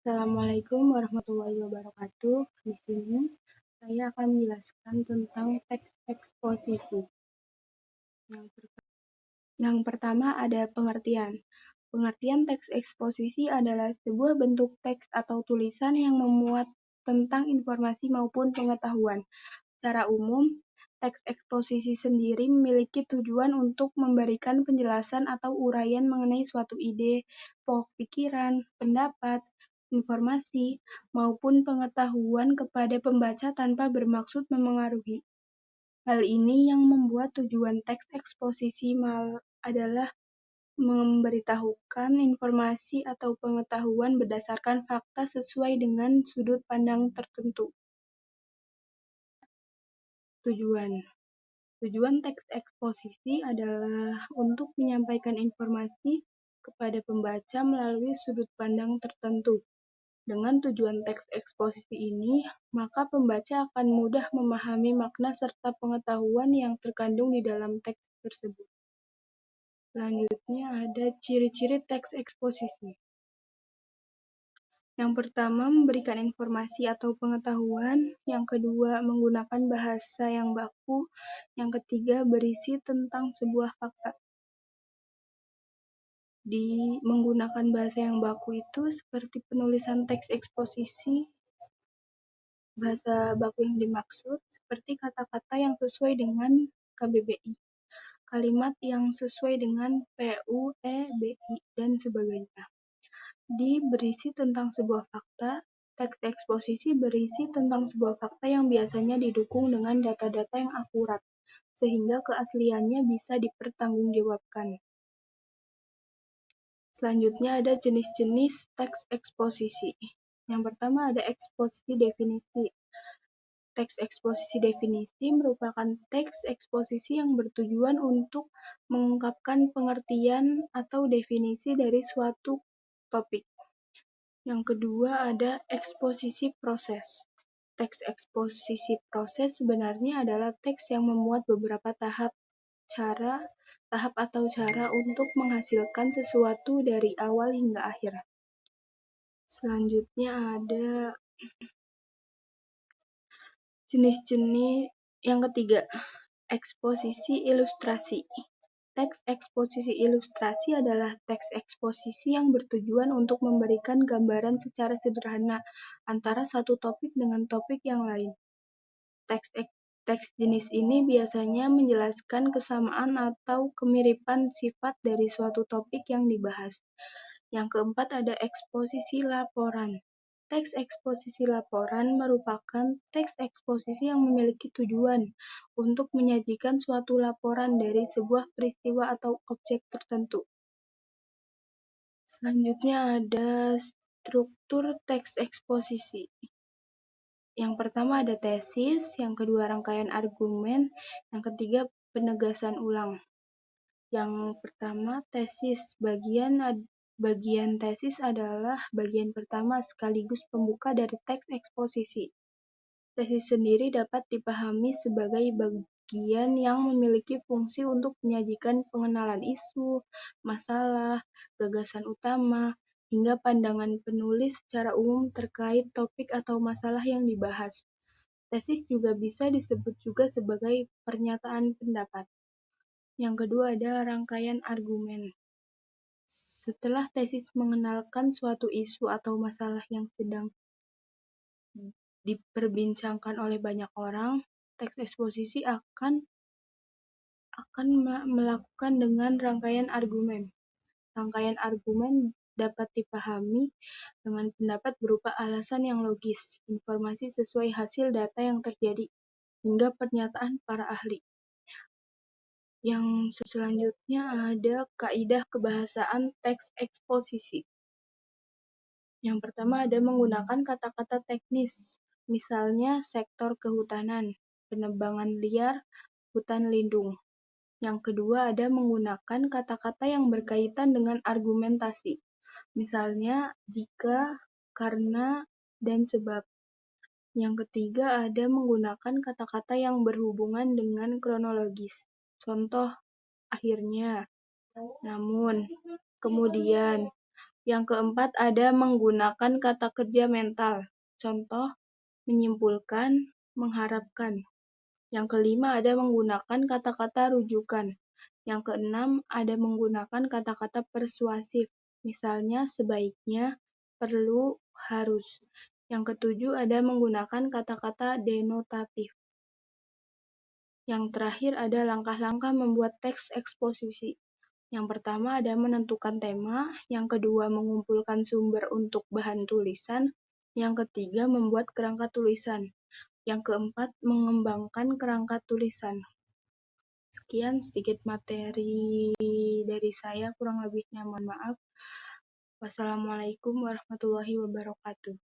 Assalamualaikum warahmatullahi wabarakatuh. Di sini saya akan menjelaskan tentang teks eksposisi. Yang pertama ada pengertian. Pengertian teks eksposisi adalah sebuah bentuk teks atau tulisan yang memuat tentang informasi maupun pengetahuan. Secara umum, teks eksposisi sendiri memiliki tujuan untuk memberikan penjelasan atau uraian mengenai suatu ide, pokok pikiran, pendapat, informasi, maupun pengetahuan kepada pembaca tanpa bermaksud memengaruhi. Hal ini yang membuat tujuan teks eksposisi adalah memberitahukan informasi atau pengetahuan berdasarkan fakta sesuai dengan sudut pandang tertentu. Tujuan teks eksposisi adalah untuk menyampaikan informasi kepada pembaca melalui sudut pandang tertentu. Dengan tujuan teks eksposisi ini, maka pembaca akan mudah memahami makna serta pengetahuan yang terkandung di dalam teks tersebut. Selanjutnya ada ciri-ciri teks eksposisi. Yang pertama, memberikan informasi atau pengetahuan. Yang kedua, menggunakan bahasa yang baku. Yang ketiga, berisi tentang sebuah fakta. Di menggunakan bahasa yang baku itu seperti penulisan teks eksposisi. Bahasa baku yang dimaksud seperti kata-kata yang sesuai dengan KBBI, kalimat yang sesuai dengan PUEBI, dan sebagainya. Berisi tentang sebuah fakta. Teks eksposisi berisi tentang sebuah fakta yang biasanya didukung dengan data-data yang akurat, sehingga keasliannya bisa dipertanggungjawabkan. Selanjutnya ada jenis-jenis teks eksposisi. Yang pertama ada eksposisi definisi. Teks eksposisi definisi merupakan teks eksposisi yang bertujuan untuk mengungkapkan pengertian atau definisi dari suatu topik. Yang kedua ada eksposisi proses. Teks eksposisi proses sebenarnya adalah teks yang memuat beberapa tahap atau cara untuk menghasilkan sesuatu dari awal hingga akhir. Selanjutnya ada jenis-jenis. Yang ketiga, eksposisi ilustrasi. Teks eksposisi ilustrasi adalah teks eksposisi yang bertujuan untuk memberikan gambaran secara sederhana antara satu topik dengan topik yang lain. Teks jenis ini biasanya menjelaskan kesamaan atau kemiripan sifat dari suatu topik yang dibahas. Yang keempat ada eksposisi laporan. Teks eksposisi laporan merupakan teks eksposisi yang memiliki tujuan untuk menyajikan suatu laporan dari sebuah peristiwa atau objek tertentu. Selanjutnya ada struktur teks eksposisi. Yang pertama ada tesis, yang kedua rangkaian argumen, yang ketiga penegasan ulang. Yang pertama tesis, bagian tesis adalah bagian pertama sekaligus pembuka dari teks eksposisi. Tesis sendiri dapat dipahami sebagai bagian yang memiliki fungsi untuk menyajikan pengenalan isu, masalah, gagasan utama, hingga pandangan penulis secara umum terkait topik atau masalah yang dibahas. Tesis juga bisa disebut juga sebagai pernyataan pendapat. Yang kedua ada rangkaian argumen. Setelah tesis mengenalkan suatu isu atau masalah yang sedang diperbincangkan oleh banyak orang, teks eksposisi akan melakukan dengan rangkaian argumen. Rangkaian argumen dapat dipahami dengan pendapat berupa alasan yang logis, informasi sesuai hasil data yang terjadi, hingga pernyataan para ahli. Yang selanjutnya ada kaidah kebahasaan teks eksposisi. Yang pertama ada menggunakan kata-kata teknis, misalnya sektor kehutanan, penebangan liar, hutan lindung. Yang kedua ada menggunakan kata-kata yang berkaitan dengan argumentasi, misalnya jika, karena, dan sebab. Yang ketiga ada menggunakan kata-kata yang berhubungan dengan kronologis, contoh akhirnya, namun, kemudian, Yang keempat ada menggunakan kata kerja mental. Contoh, menyimpulkan, mengharapkan. Yang kelima ada menggunakan kata-kata rujukan. Yang keenam ada menggunakan kata-kata persuasif. Misalnya sebaiknya, perlu, harus. Yang ketujuh ada menggunakan kata-kata denotatif. Yang terakhir ada langkah-langkah membuat teks eksposisi. Yang pertama ada menentukan tema, yang kedua mengumpulkan sumber untuk bahan tulisan, yang ketiga membuat kerangka tulisan, yang keempat mengembangkan kerangka tulisan. Sekian sedikit materi dari saya, kurang lebihnya mohon maaf. Wassalamualaikum warahmatullahi wabarakatuh.